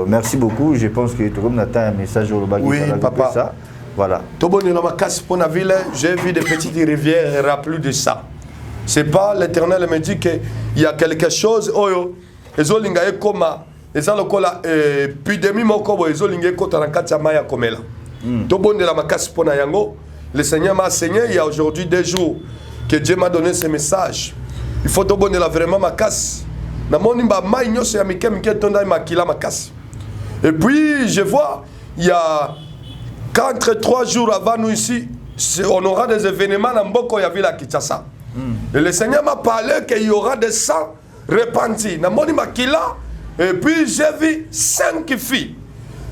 merci beaucoup. Je pense que tout le monde attend un message au Lobaki. Oui, papa. Ça. Voilà. J'ai vu des petites rivières remplies de ça. C'est pas l'Éternel me dit qu'il y a quelque chose. Oh, ezolinga ekoma. Eza lokola épidémie moko ezolinga ekota na kati ya maya komela. Tobondela makasi pona yango. Le Seigneur m'a enseigné il y a aujourd'hui 2 jours que Dieu m'a donné ce message. Il faut tobondela vraiment makasi. Na moni ba mai nyoso ya mike mike tonda makila makasi. Et puis je vois il y a 3 jours avant nous ici, on aura des événements dans Mboko ya ville à Kinshasa. Et le Seigneur m'a parlé qu'il y aura des sangs répandus. Na moni makila. Et puis j'ai vu 5 filles.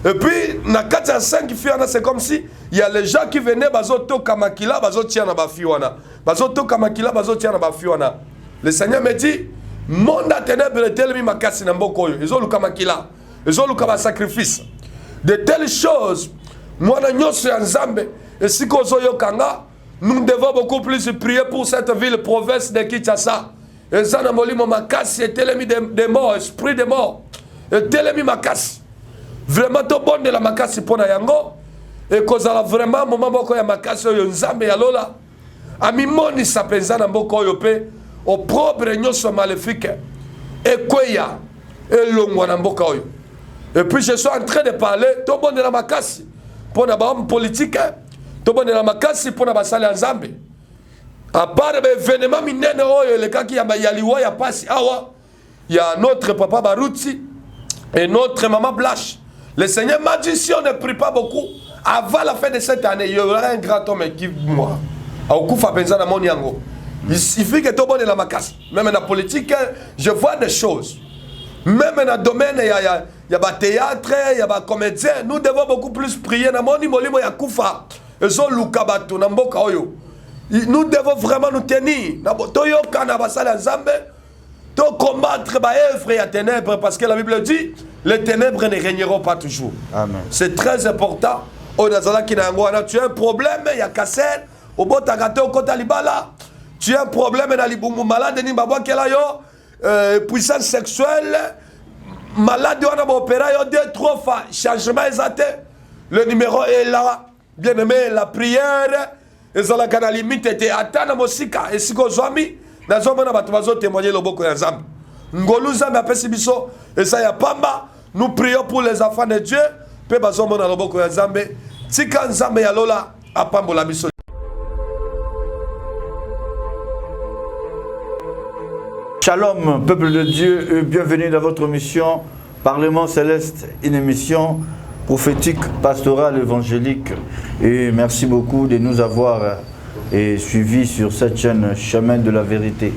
Et puis, na 5 filles, c'est comme si il y a les gens qui venaient, bazoto kamakila, bazotia na bafiwana. Bazoto kamakila, bazotia na bafiwana. Le Seigneur me dit, monde à ténèbres est tel makasi na mboko yo. Ils ont le kamakila. Ils ont le kama sacrifice. De telles choses, moi na nyoso ya Nzambe, et si kozo yo kanga, nous devons beaucoup plus prier pour cette ville, province de Kinshasa. Et ça na molimo makasi, et telemi de mort, esprit de mort. Et telemi makasi. Vraiment to bon de la makasi pona yango et kozala vraiment moment moko ya makasi oyo Nzambe ya lola amimoni sapenza na mboko oyo pe au propre nyoso maléfique et kweya et longwa na mboka oyo. Et puis je suis en train de parler to bon de la makasi pona ba homme politique to bon de la makasi pona basali ya Nzambe à part événement minene oyo le kaki ya bayaliwa ya pasi awa ya notre papa Baruti et notre maman Blache. Le Seigneur m'a dit si on ne prie pas beaucoup, avant la fin de cette année, il y aura un grand homme qui moi. Il suffit que tout le monde est la macasse. Même dans la politique, je vois des choses. Même dans le domaine, il y a des théâtres, il y a des comédiens. Nous devons beaucoup plus prier. Nous devons vraiment nous tenir. De combattre les œuvres et les ténèbres parce que la Bible dit les ténèbres ne régneront pas toujours. Amen. C'est très important. Tu as un problème, il y a Kassel, au bout de au côté Libala. Tu as un problème dans les malade ni baba puissance sexuelle, malade on a opéré 2-3 fois, changement exact. Le numéro est là. Bien aimé, la prière, et ça la canal limite était atteint mosika et si ko zomi témoigner le boko ya Nzambe. Ngolu Nzambe apesi biso et ça ya pamba. Nous prions pour les enfants de Dieu. Pe bazomo na le boko ya Nzambe. Tika Nzambe ya lola apambola biso. Shalom, peuple de Dieu, bienvenue dans votre mission Parlement Céleste, une émission prophétique, pastorale, évangélique. Et merci beaucoup de nous avoir suivis sur cette chaîne Chemin de la Vérité.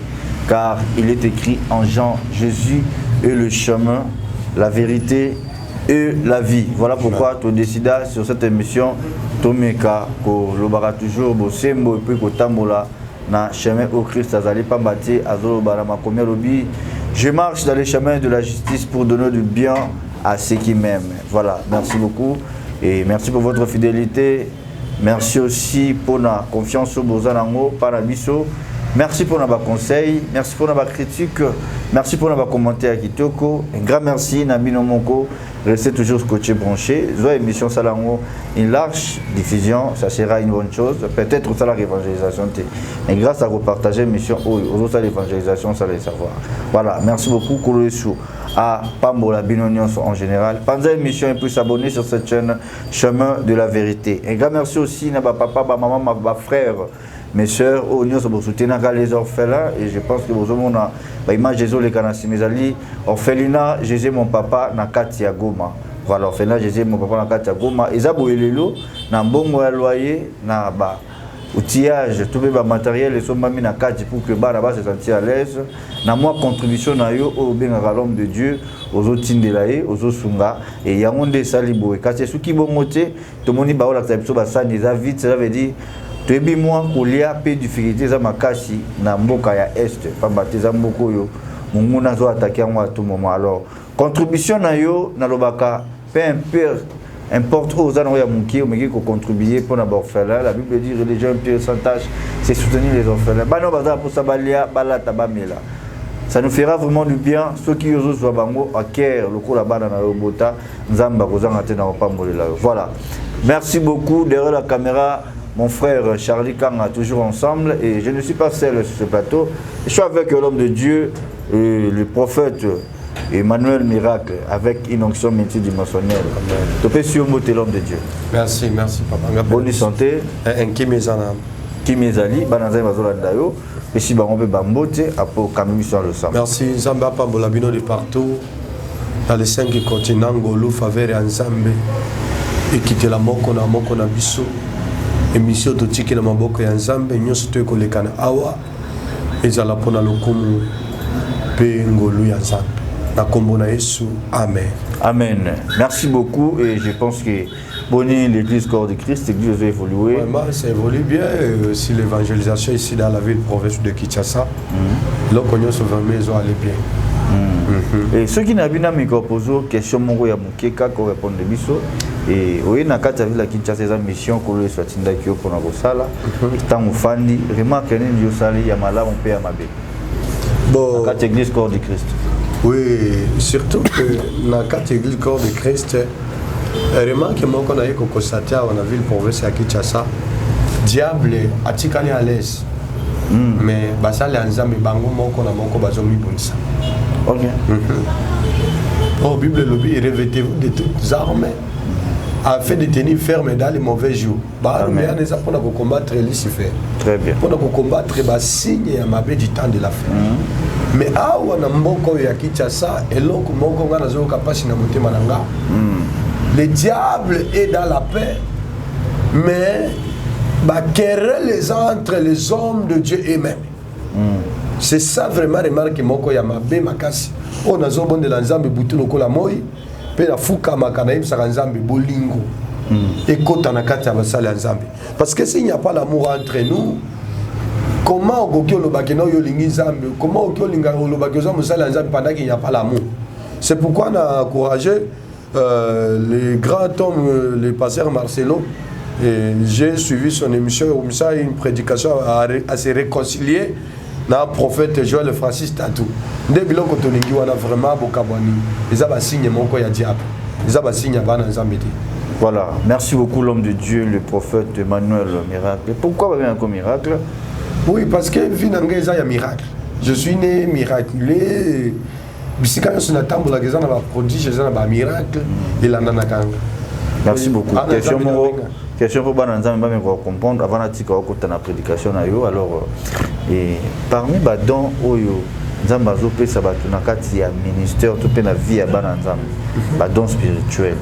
Car il est écrit en Jean, Jésus est le chemin, la vérité et la vie. Voilà pourquoi tu décides sur cette émission, Tomeka, ko lobara toujours, bosembo et puis ko tambola. Na chemin au Christ azali pambati azolo barama komia lobi. Je marche dans les chemins de la justice pour donner du bien à ceux qui m'aiment. Voilà, merci beaucoup et merci pour votre fidélité. Merci aussi pour la confiance au Bozanango par Abisso. Merci pour nos conseils, merci pour nos critiques, merci pour nos commentaires à Kitoko. Un grand merci Nabino Moko. Restez toujours scotché branché. Zoé émission Salango, une large diffusion, ça sera une bonne chose. Peut-être ça la évangélisation. Et grâce à vous partager l'émission, aux autres l'évangélisation, ça les savoir. Voilà, merci beaucoup Kouloessou à Pambola Binonion en général. Pendant l'émission, et puis s'abonner sur cette chaîne Chemin de la Vérité. Un grand merci aussi à ma papa, ma maman, ma frère. Mes soeurs, nous sommes soutenus les orphelins et je pense que vous avez image Jésus les canassi mes alliés. Orphelinat, Jésus mon papa na Katia Goma. Voilà, orphelinat, Jésus mon papa na Katia Goma. Ezabo elelo na mbongo ya loyer na ba outillage, tout le matériel et sont mis na Katia pour que Baraba se sentir à l'aise. Na moi contribution na yo au bien à l'homme de Dieu, aux autres tindelaye, aux autres sunga et yamonde salibo et Katia suki bongote, tout le monde ba ola tsabiso ba sa neza vite, ça veut dire Tebi moi kolia pe difficulté za makasi na mboka ya est pambate za mboko yo mungu nazo attaquer moi à tout moment. Alors contribution na yo na lobaka peu importe aux gens ya munki omeki ko contribuer pour na orphelin. La Bible dit religion pure sans tâche c'est soutenir les orphelins. Bano baza pour sabalia balata bamela Ça nous fera vraiment du bien. Ceux qui osent soit bango à Caire, le coup là-bas dans la Robota, Nzamba Kozangate na Opambolela. Voilà. Merci beaucoup. Derrière la caméra, mon frère Charlie Kanga, toujours ensemble. Et je ne suis pas seul sur ce plateau. Je suis avec l'homme de Dieu, le prophète Emmanuel Miracle, avec une onction multidimensionnelle. Topé sur l'homme de Dieu. Merci, merci papa. Bonne santé. Qui m'ezali, banazai bazolandayo. Et si on peut bambote, après quand sur le sang. Merci, Zamba Pambolabino de partout. Dans les 5 continents, Golo, Favere et Nzambe. Et quitter la moko na biso. Émission de Tiki na Maboko et Nzambe. Nous sommes tous les Kana Awa. Et Zala Pona Lokomu. Pe Ngolu Nzambe. Na kombo na Yesu. Amen. Amen. Merci beaucoup. Et je pense que Boni, l'église corps de Christ, l'église a évolué. Vraiment, ça évolue bien. Si l'évangélisation ici dans la ville province de Kinshasa, l'occasion se vraiment ils ont allé bien. Et ceux qui n'ont pas mis question question mongo ya mukeka ko répondre biso et oui na kata ville Kinshasa sa mission ko le soit tinda kio pour na bosala tant fandi remarque ni yo sali ya mala on peut amabe. Bon, la église corps de Christ. Oui, surtout que la carte église corps de Christ remarque que moi qu'on a eu constaté dans la ville province à Kinshasa, diable a tikali à l'aise. Mais basali Nzambe bango moko na moko bazomi bonisa. OK. Oh Bible lobby revêtez-vous de toutes armes afin de tenir ferme dans les mauvais jours. Bah mais on est pour combattre Lucifer. Très bien. Pour combattre les signes et mabe du temps de la fin. Mais awa na mboko ya Kinshasa eloko moko ngana zo kapasi na motema nanga. Le diable est dans la paix, mais querelle les entre les hommes de Dieu eux-mêmes. C'est ça vraiment remarque moko ya mabe makasi. On a zo bon de l'Nzambe butu lokola moi, pe la fuka makana yim sa Nzambe bolingo. Et kota na kati ya basala Nzambe. Parce que s'il n'y a pas l'amour entre nous, comment on peut le bakeno yo lingi Nzambe? Comment on peut linga lo bakezo musala Nzambe pendant qu'il n'y a pas l'amour? C'est pourquoi on a encouragé le grand homme, le pasteur Marcelo, j'ai suivi son émission, une prédication à se réconcilier dans le prophète Joël Francis Tatou. Dès que l'on a vraiment beaucoup de ils ont signé mon coin à diable. Ils ont signé à Nzambe. Voilà, merci beaucoup l'homme de Dieu, le prophète Emmanuel Miracle. Pourquoi il y a un miracle? Oui, parce que il y a un miracle. Je suis né miraculé. Merci beaucoup. Question pour Bananza, mais comprendre avant la prédication. Alors, parmi les dons, Nzambazo peut savoir qu'il y a un ministère, tout la vie à Bananza, les dons spirituels.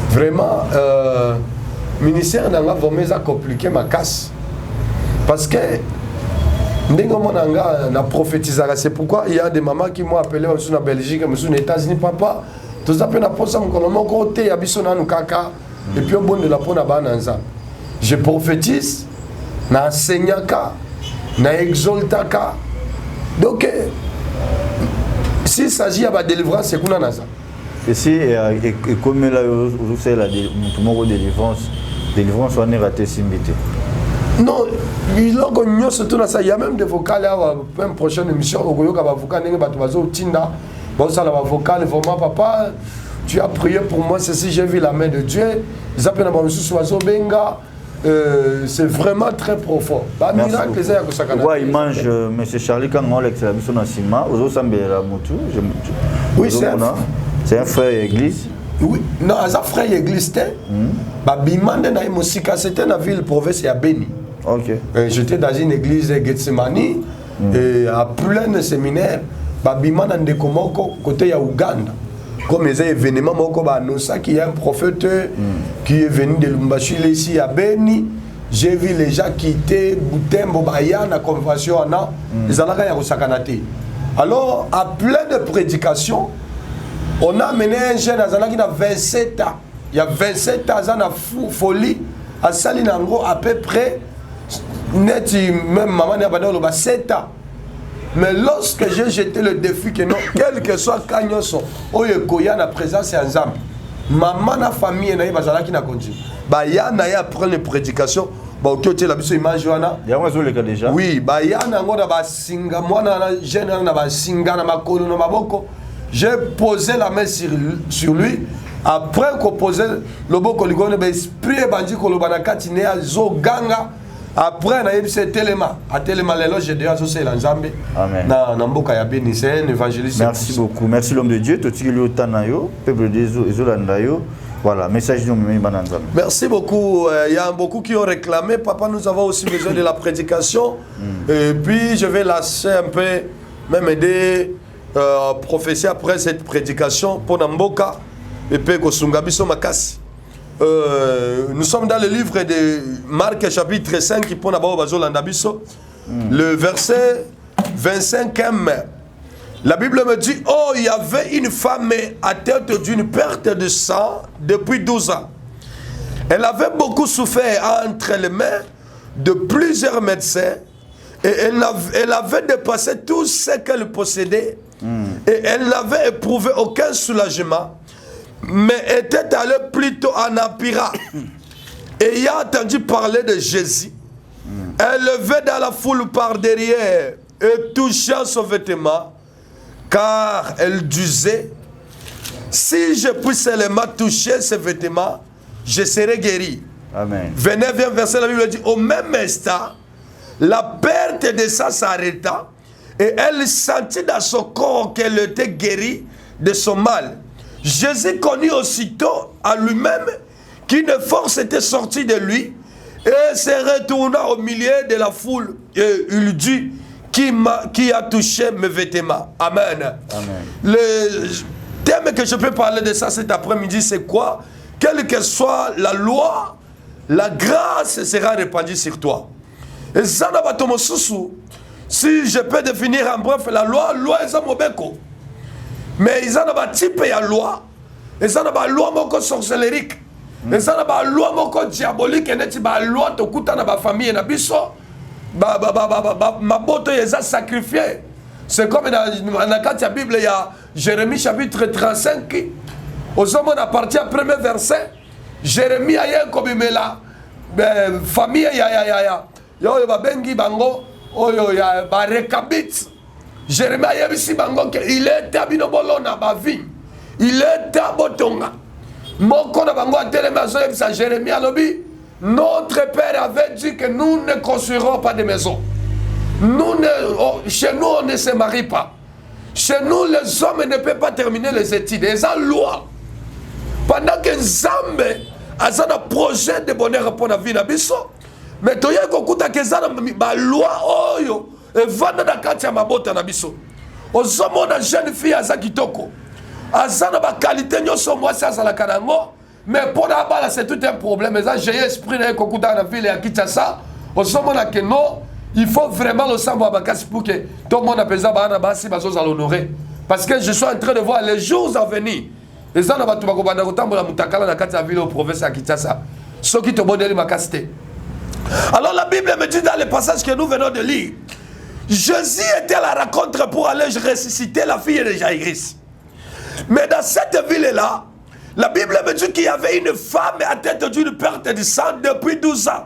Vraiment, le ministère n'a pas vraiment compliqué ma casse. Parce que c'est pourquoi il y a des mamans qui m'ont appelé en Belgique, en États-Unis, papa, tout ça peut mon côté, et puis au bon de la peau, je prophétise, na enseignaka, na exaltaka. Donc, s'il s'agit de la délivrance, c'est quoi ça? Et si, comme là, vous savez, la délivrance, on est raté simbité. Non, il y a même des vocales à une prochaine émission. Vraiment, papa, tu as prié pour moi, ceci, j'ai vu la main de Dieu. C'est vraiment très profond. Pourquoi il mange, M. Charlie, quand on l'exclamation dans Sima, oui, c'est un frère église. Oui, non, c'est un frère église. C'était la ville province à Beni. Okay. J'étais dans une église Gethsemane et à plein séminaire. Babimana Ndekomoko côté ya Ouganda. Comme les événements moko ba annonça qu'il y a un prophète qui est venu de Lumbashi ici à Beni. J'ai vu les gens quitter Boutembo Baya na convention ana ils allaient à Sakanate. Alors à plein de prédications, on a mené un jeune Azana qui a 27 ans. Il y a 27 ans à folie à Salinango à peu près net même maman n'a pas 7 ans. Mais lorsque j'ai jeté le défi que non, quel que soit Kanyoso, Oyekoya na présence et ensemble. Maman na famille na bazala qui na continue. Ba ya na ya après les prédications, Bon, tu as la image wana. Il y a un cas déjà. Oui, bah il y a un singa, moi jeune na singa na makolo na maboko. J'ai posé la main sur lui. Après qu'on posait le boko ligone ba esprit bandi ko lo banakati ne azo ganga. Après na yebise telema, a telema lelo je déjà so la nzambe. Amen. Na mboka ya beni c'est un évangéliste. Merci beaucoup. Merci l'homme de Dieu, toti le tanayo, peuple de Zolandayo. Voilà, message de Mananzam. Merci beaucoup. Il y a beaucoup qui ont réclamé. Papa, nous avons aussi besoin de la prédication. Et puis, je vais lâcher un peu, même aider, prophétie après cette prédication pour Namboka. Et puis, Kosungabiso Makasi. Nous sommes dans le livre de Marc, chapitre 5, qui pour Nabo Bazolandabiso. Le verset 25e. La Bible me dit, oh, il y avait une femme atteinte d'une perte de sang depuis 12 ans. Elle avait beaucoup souffert entre les mains de plusieurs médecins et elle avait dépassé tout ce qu'elle possédait et elle n'avait éprouvé aucun soulagement, mais était allée plutôt en Apira. Ayant entendu parler de Jésus, elle levait dans la foule par derrière et touchant son vêtement, car elle disait, si je puis seulement toucher ses vêtements, je serai guéri. Amen. 29e verset, la Bible dit, au même instant, la perte de sang s'arrêta et elle sentit dans son corps qu'elle était guérie de son mal. Jésus connut aussitôt à lui-même qu'une force était sortie de lui et se retourna au milieu de la foule et il dit, qui a touché mes vêtements. Amen. Amen. Le thème que je peux parler de ça cet après-midi, c'est quoi? Quelle que soit la loi, la grâce sera répandue sur toi. Et ça, si je peux définir en bref, la loi est un mobeko. Mais ils ont un type de loi. Ils ont une loi moko sorcellerique. Ils ont une loi moko diabolique. Ils ont une loi to kuta na ba famille na biso. Ma boto les a sacrifiés. C'est comme dans la Bible, il y a Jérémie chapitre 35. Aux hommes, on a parti à premier verset. Jérémie a eu comme la famille, bengi bango, ya rekabit. Jérémie a eu bango il était à Binobolona, Bavin. Il était à Botonga. Mon con bango a télé maison, Jérémie a lobby. Notre père avait dit que nous ne construirons pas de maisons. Chez nous, on ne se marie pas. Chez nous, les hommes ne peuvent pas terminer les études. Ils ont loi. Pendant que Zambé a un projet de bonheur pour la vie, mais tu as une loi et vendre dans la mabota na biso. Aux hommes, on a une jeune fille à Zakitoko. À la qualité, nous sommes à la Kanango. Mais pour la balle, c'est tout un problème. J'ai esprit dans la ville et à Kinshasa. Au sommet, il faut vraiment le savoir pour que tout le monde a besoin de l'honorer. Parce que je suis en train de voir les jours à venir. Les gens ont dit que la ville au province à Kinshasa. Ce qui te modèle ma casté. Alors la Bible me dit dans le passage que nous venons de lire, Jésus était à la rencontre pour aller ressusciter la fille de Jaïris. Mais dans cette ville-là, la Bible me dit qu'il y avait une femme atteinte d'une perte de sang depuis 12 ans.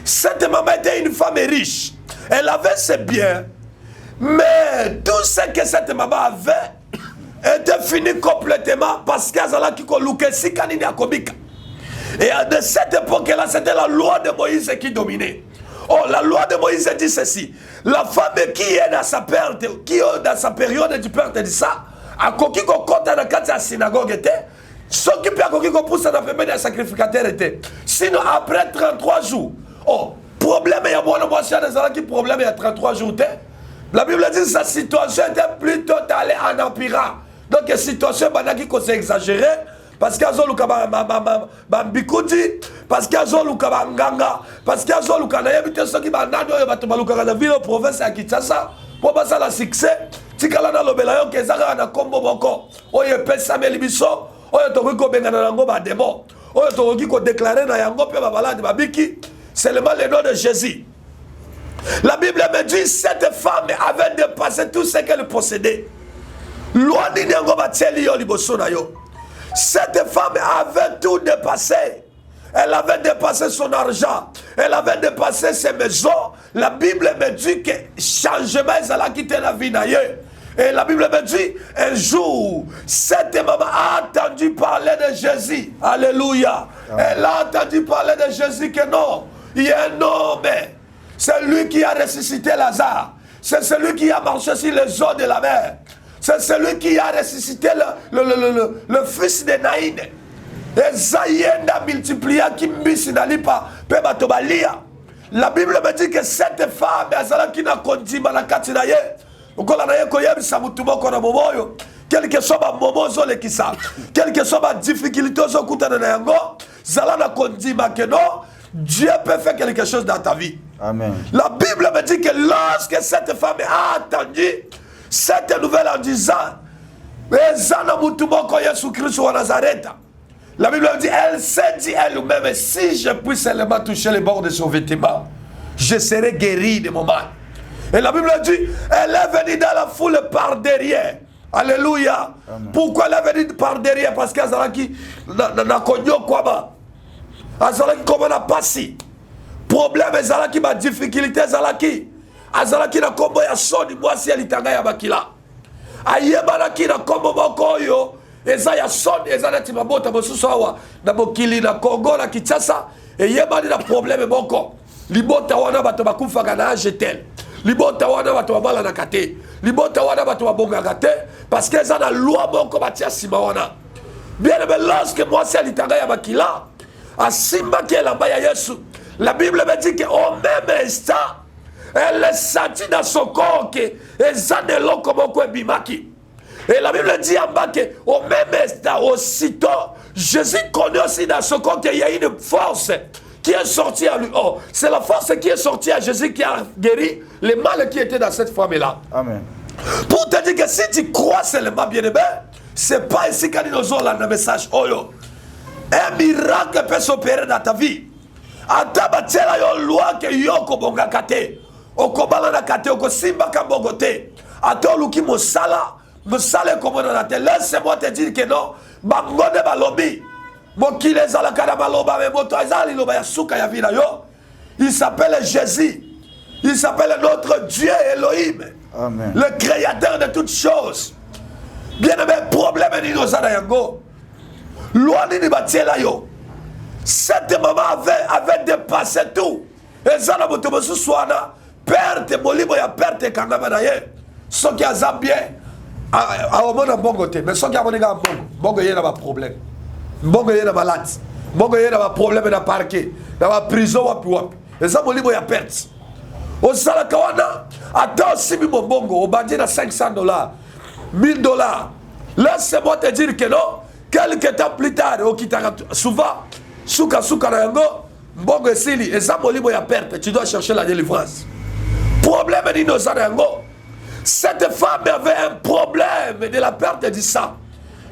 Cette maman était une femme riche. Elle avait ses biens. Mais tout ce que cette maman avait était fini complètement parce qu'elle a si kanini akobika. Et de cette époque-là, c'était la loi de Moïse qui dominait. Oh, la loi de Moïse dit ceci. La femme qui est dans sa perte, qui est dans sa période de perte de sang, a koki ko kota na kati ya synagogue était. Ce qui peut avoir poussé dans la famille des sacrificateurs était. Sinon, après 33 jours, oh, problème, il y a bon, problème, il y a 33 jours. La Bible dit que sa situation était plutôt allée en empirant. Donc, la situation qui s'est exagérée, parce qu'il y a Bambikoudi, parce qu'il y a Nganga, parce qu'il y a ceux qui ont la ville, province à Kinshasa, pour passer la succès, si vous avez un peu de combo, vous avez un peu de biso. Seulement le nom de Jésus. La Bible me dit cette femme avait dépassé tout ce qu'elle possédait. Cette femme avait tout dépassé. elle avait dépassé son argent, elle avait dépassé ses maisons. La Bible me dit que changement, elle a quitté la vie d'ailleurs. Et la Bible me dit, un jour, cette maman a entendu parler de Jésus. Alléluia. Elle a entendu parler de Jésus que non, il y a un homme. C'est lui qui a ressuscité Lazare. C'est celui qui a marché sur les eaux de la mer. C'est celui qui a ressuscité le fils de Naïn. Et Zayenda multiplia qui mbisi nalipa pe batobalia. La Bible me dit que cette femme, elle qui n'a condima la katinaye. Quel que soit ma moment, quel que soit ma difficulté, Dieu peut faire quelque chose dans ta vie. Amen. La Bible me dit que lorsque cette femme a entendu cette nouvelle en disant, la Bible me dit, elle s'est dit elle-même, si je puis seulement toucher les bords de son vêtement, je serai guéri de mon mal. Et la Bible dit, elle est venue dans la foule par derrière. Alléluia. Amen. Pourquoi elle est venue par derrière? Parce qu'elle n'a connu quoi. Elle n'a pas si. Problème, elle a difficulté, elle a combo ya soni, moi si elle est en bakila. Ayebana ki na combo mokoyo, eza ya soni, eza na timabota mosusawa, na mokili na Congo na Kinshasa, et yebani na problème moko. Libota wana bato bakufa kana jetel. Libota wana bato babala na kate. Libota wana bato babonga kate parce que ça na loi moko batia sima wana. Bien aimé, lorsque moi c'est litanga ya bakila, a simba qui est là-bas ya Yesu. La Bible me dit qu'au même instant, elle est sentie dans son corps que ezanelo comme quoi bimaki. Et la Bible dit en bas qu'au même instant, aussitôt, Jésus connaît aussi dans son corps qu'il y a une force qui est sortie à lui. Oh, c'est la force qui est sortie à Jésus qui a guéri le mal qui était dans cette femme-là. Amen. Pour te dire que si tu crois seulement, bien-aimé, c'est pas ici qu'on nous a le message. Oh, yo. Un miracle peut s'opérer dans ta vie. Atabatela yo loi que yo ko bonga kate. Okobala na kate okosimba ka bogote. Ato luki mosala comme on a te. Laisse-moi te dire que non. Bangone balobi. Mokile zala kana baloba me moto azali loba ya suka ya vida yo. Il s'appelle Jésus. Il s'appelle notre Dieu Elohim. Amen. Le créateur de toutes choses. Bien-aimé, problème ni nozana yango. Loi ni batiela yo. Cette maman avait dépassé tout. Et ça n'a pas été soana. Perte, molimo ya perte kangama na ye. Ce qui a bien. A au monde bongo te. Mais ce qui a bongo bongo. Bongo yé n'a pas problème. Bongo yé n'a pas malade. Bongo yé n'a pas problème na parquet. Dans la prison wapi wapi. Et ça molimo ya perte. Au salakawana. Attends aussi mi bongo. Au bandit na $500. $1000. Laisse-moi te dire que non. Quelques temps plus tard, au kitara souvent. Souka na yango, mbongo esili, eza molimo ya perte, tu dois chercher la délivrance. Problème ni nozana yango. Cette femme avait un problème de la perte du sang.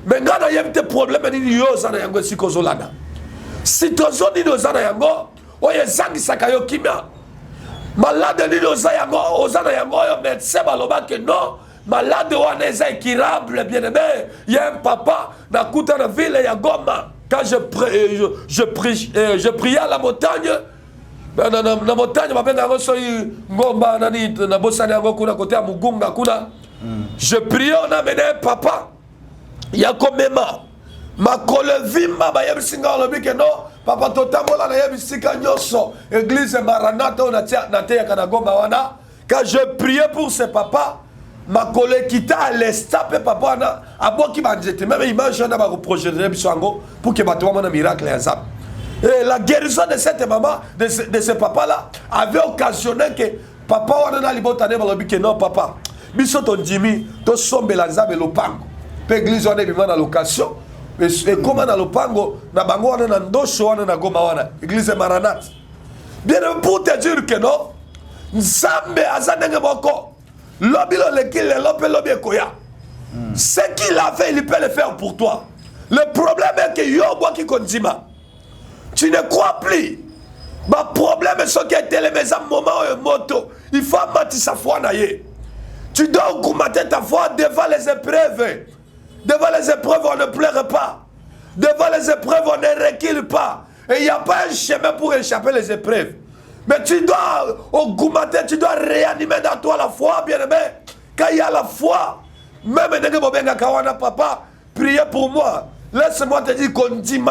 Mais ngana yemte problème ni yozana yango sikozolana. Si tozo ni nozana yango, oye zangi sakayo kimia. Malade ni nozana yango, ozana yango yo médecin baloba que non. Malade wana eza incurable, bien aimé. Il y a un papa na kuta na ville ya Goma. Quand je priais à la montagne, na montagne, je priais, on a amené un papa. Il y a comme ma kolevima, non, papa totamola na yebisika nyoso, église Maranatha, on a tia kanagomba wana. Quand je priais pour ce papa, ma collègue qui t'a à l'instant, papa, à bon qui m'a dit, même image, on a reproché de Bissango pour que ma un miracle et la guérison de cette maman, de ce papa-là, avait occasionné que papa, on a libotane, que non, papa, biso ton Jimmy, ton sombe la zabe lopango, l'église, on a mis dans location, et comme on a lopango, na bango, on a ndosho, on a goma, église Maranatha. Bien pour te dire que non, Nzambe azanenge boko. Ce qu'il a fait, il peut le faire pour toi. Le problème est que qui condima. Tu ne crois plus. Le problème est ce qui est le moment moto. Il faut amasser sa foi. Tu dois augmenter ta foi devant les épreuves. Devant les épreuves, on ne pleure pas. Devant les épreuves, on ne recule pas. Et il n'y a pas un chemin pour échapper les épreuves. Mais tu dois augmenter, tu dois réanimer dans toi la foi, bien-aimé. Quand il y a la foi, même papa, priez pour moi. Laisse-moi te dire qu'on dit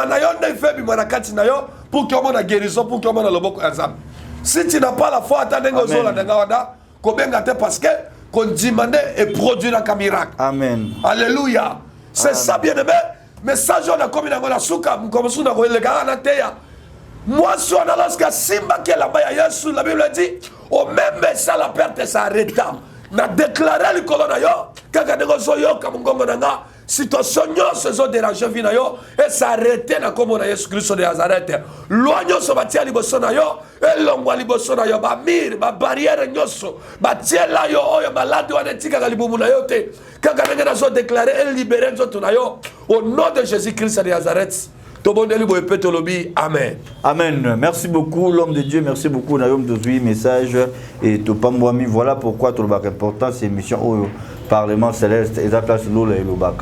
pour qu'il y ait la guérison, pour qu'il y ait le bon ensemble. Si tu n'as pas la foi, attendez parce que qu'on demande et produit un miracle. Amen. Alléluia. C'est ça, bien-aimé. Mais ça, j'en ai comme une souka, comme ça, on a le gars en terre. Moi, si on a lorsque Simba qui est là-bas, la Bible dit, au même ça, la perte s'arrête. Na déclaré le colonayo, quand on a yo comme ngongonanga, situation se sont dérangé vina yo et s'arrêter na comme on a Jésus Christ de Nazareth. Loigno so batia liboso na yo, et longwa liboso na yo ba mir, ba barrière nyoso, ba tiela yo oyo malade wana tika ga libumu na yo te. Quand on a so déclaré et libéré nzoto na yo au nom de Jésus Christ de Nazareth. Amen. Amen. Merci beaucoup, l'homme de Dieu. Merci beaucoup, Naïm Dozui. Message et Topamwami. Voilà pourquoi tout le bac important, c'est mission au Parlement céleste. Et la place l'eau et le bac.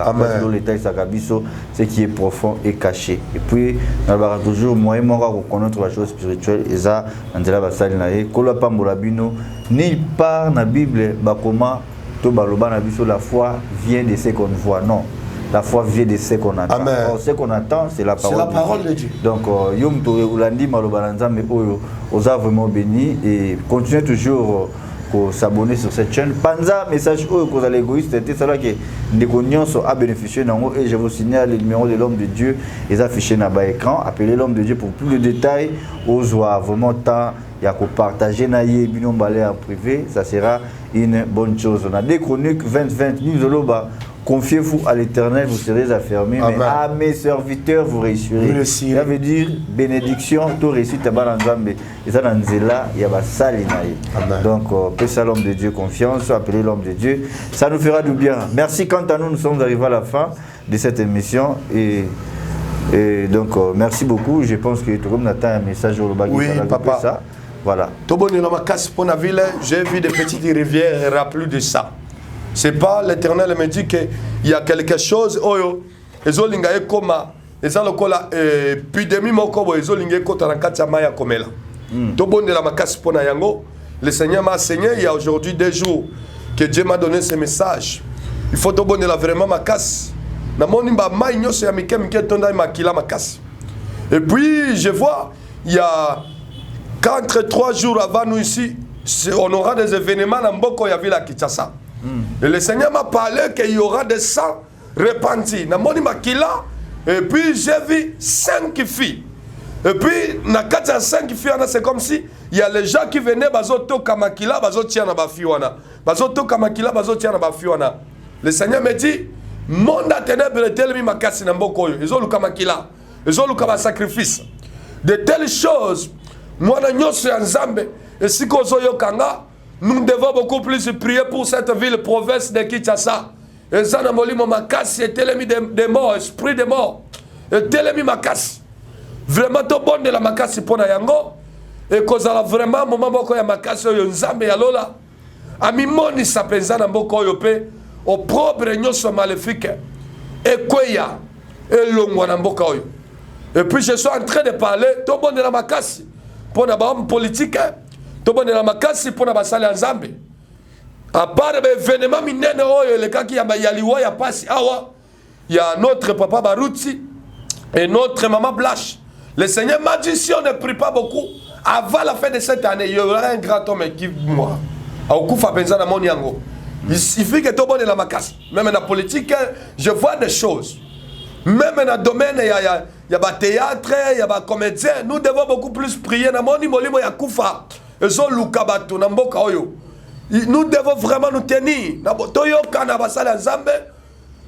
Ce qui est profond et caché. Et puis, on va toujours moyen de reconnaître la chose spirituelle. Et ça, Angela Basali Naé. Kola Pambolabino. Ni par la Bible, Bakoma, Tobaloba Nabiso, la foi vient de ce qu'on voit. Non. La foi vient de ce qu'on attend. Or, ce qu'on attend, c'est la parole de Dieu. Donc, Yom Tore Oulandi, Malobalanza, mais on a vraiment béni et continuez toujours à s'abonner sur cette chaîne. Panza, message aux égoïstes, c'était ça que les connaissances a bénéficié et je vous signale le numéro de l'homme de Dieu, les affichés dans l'écran. Appelez l'homme de Dieu pour plus de détails. Osez vraiment temps. Il y a qu'à partager naïe binombalé en privé, ça sera une bonne chose. On a des chroniques 20-20 000. Confiez-vous à l'Éternel, vous serez affermis. Mais à mes serviteurs, vous réussirez. Ça veut dire bénédiction, tout réussite à Balanzambe. Et ça, dans Zéla, il y a Salinaï. Donc, paix l'homme de Dieu, confiance, appelez l'homme de Dieu. Ça nous fera du bien. Merci. Quant à nous, nous sommes arrivés à la fin de cette émission. Et donc, merci beaucoup. Je pense que tout le monde attend un message au Lobagi. Oui, papa. Ça. Voilà. J'ai vu des petites rivières, rappelez de ça. C'est pas l'Éternel me dit qu'il y a quelque chose, oyo, ezolinga ekoma, ezalo kola épidémie moko bo ezolinga ekota na kati ya maya komela. To bonde la makasi pona yango, le Seigneur m'a enseigné il y a aujourd'hui 2 jours que Dieu m'a donné ce message. Il faut to bonde la vraiment makasi. Na moni ba mai nyoso ya mike mike tonda makila makasi. Et puis je vois il y a 3 jours avant nous ici, on aura des événements dans Mboko ya ville à Kinshasa. Et le Seigneur m'a parlé qu'il y aura des sangs répandus. Et puis j'ai vu 5 filles. Et puis, dans 4 5 filles, c'est comme si il y a les gens qui venaient, le Seigneur me dit, monde à ténèbres est tel makasi na mboko yo. Ils ont le kamakila. Ils ont le sacrifice. De telles choses, moi, nous et si kanga, nous devons beaucoup plus prier pour cette ville, province de Kinshasa. Et ça, dans mon makasi, et telemi de mort, esprit de mort. Et telemi makasi. Vraiment, tout bon de la makasi pour Nayango. Et cause la vraiment, moment boko ya makasi, yo nzambe ya lola. Ami moni sa penza na mboko yo pe, au propre nyoso maléfique. Et kweya, et longwa na mboka yo. Et puis je suis en train de parler, tout bon de la makasi. Pour na homme politique, tout bon de la makasi pour na basali nzambe. À part l'événement minene oyo le kaki ya bayaliwa ya pasi awa, il y a notre papa Baruti et notre maman Blache. Le Seigneur m'a dit si on ne prie pas beaucoup, avant la fin de cette année, il y aura un grand homme qui moi. Il suffit que tout le monde est la macasse. Même dans la politique, je vois des choses. Même dans le domaine, il y a des théâtres, il y a des comédiens. Nous devons beaucoup plus prier. Nous devons vraiment nous tenir.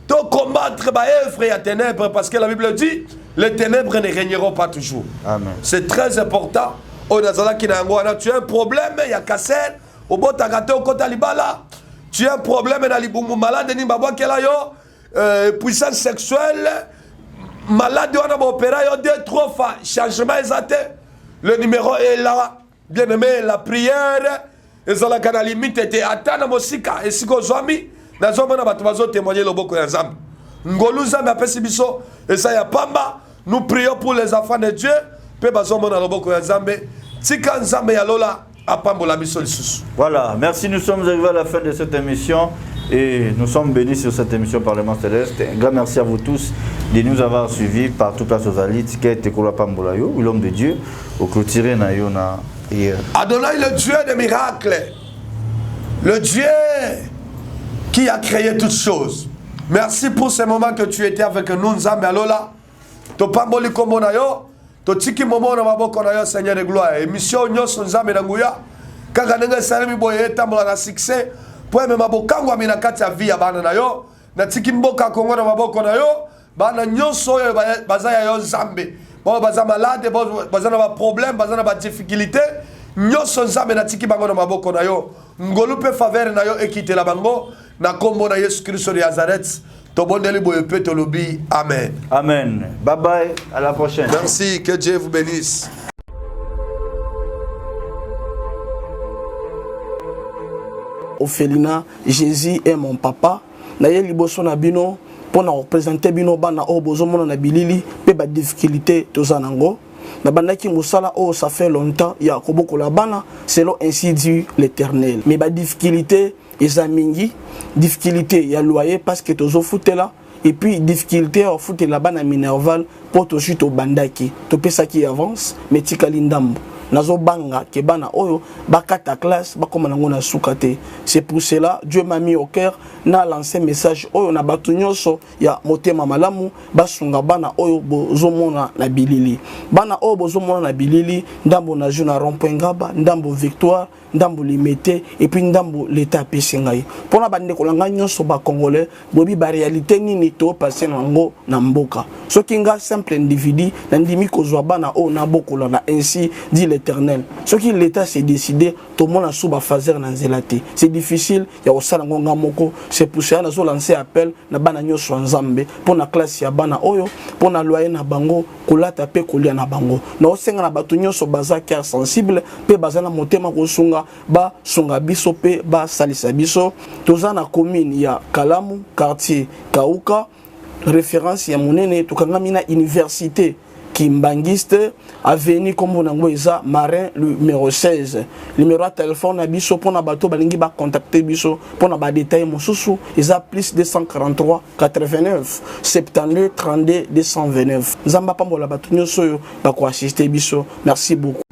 De combattre les œuvres et les ténèbres, parce que la Bible dit les ténèbres ne régneront pas toujours. C'est très important. Tu as un problème, il y a Kassel, au bout de Kota Libala. Tu as un problème dans les malade, puissance sexuelle, malade, on a opéré 2-3 fois, changement exact. Le numéro est là, bien aimé, la prière, et ça la limite était atteinte à Mosika, et si vous avez témoigner le boko ya Nzambe. Ngolu Nzambe apesi biso et ça ya pamba. Nous prions pour les enfants de Dieu pe bazomona loboko ya Nzambe tika Nzambe ya lola apambola biso lisusu. Voilà, merci, nous sommes arrivés à la fin de cette émission et nous sommes bénis sur cette émission Parlement Céleste. Un grand merci à vous tous de nous avoir suivis partout place aux alites qui a été Pambolayo, l'homme de Dieu, au clôturé na yona hier. Adonai, le Dieu des miracles, le Dieu qui a créé toutes choses. Merci pour ce moment que tu étais avec nous, Nzambe Alola. To pamboli kombo na yo, to tiki momo na maboko na yo, Seigneur de gloire. Émission nyoso Nzambe na nguya, kaka nenge salami boye etambola na succès, po me mabokango amina kati ya vie ya bana na yo, na tiki mboka Kongo na maboko na yo, bana nyoso yo bazaya yo Nzambe. Bon baza malade, baza na ba problème, baza na ba difficulté, nyoso Nzambe na tiki bango na maboko na yo. Ngolu pe faveur na yo ekite la bango na kombo na Yesu Christ de Nazareth. Tobondeli boye pe tolobi amen. Amen. Bye bye, à la prochaine. Merci, que Dieu vous bénisse. Ophelina, Jésus est mon papa. Naye liboso na bino pour représenter bino bana o bozomona na bilili pe ba difficulté tozanango. Na bandaki musala oh ça fait longtemps ya koboko la bana selon ainsi dit l'Éternel. Mais ba difficulté ezamingi, difficulté ya loyer parce que tozo foutela et puis difficulté au foot la bana minerval pour to chute au bandaki. To pesa qui avance mais tikali ndambo. Nazo banga ke bana oyo bakata classe bakoma nango na sukate. C'est pour cela Dieu m'a mis au cœur na lancé message oyo na batu nyonso ya motema malamu basunga bana oyo bozomona na bilili. Bana oyo bozomona na bilili ndambo na juna rond-point Ngaba, ndambo Victoire, ndambo Limete et puis ndambo l'état pesingai. Pona bande kolanga nyonso ba congolais bobi ba réalité nini to passer nango na mboka. Soki nga simple individu na ndimi kozwa bana oyo na bokola na ainsi dit l'Éternel. Ce qui l'État s'est décidé, tout le monde a sous fazer na nzelate. C'est difficile, il y a aussi ngonga moko. C'est pour ça que lancé appel na bana nyoso nzambe pour na classe ya bana oyo, pour na loyer na bango, kolata pe kolia na bango. Na osenga na batu nyoso baza cœur sensible, pe bazana motema kosunga ba sunga biso pe ba salisa biso. Toza na commune ya Kalamu, quartier Kauka, référence ya monene tukangami na université Kimbangiste, avenue comme on a Marin, numéro 16. Numéro de téléphone à Bisso pour na bateau balingi ba contacter Bisso pour na ba détail mon sousou, ils a plus 243 89 72 32 229. Zamba pa mo la bateau nyoso ba ko assister Bisso. Merci beaucoup.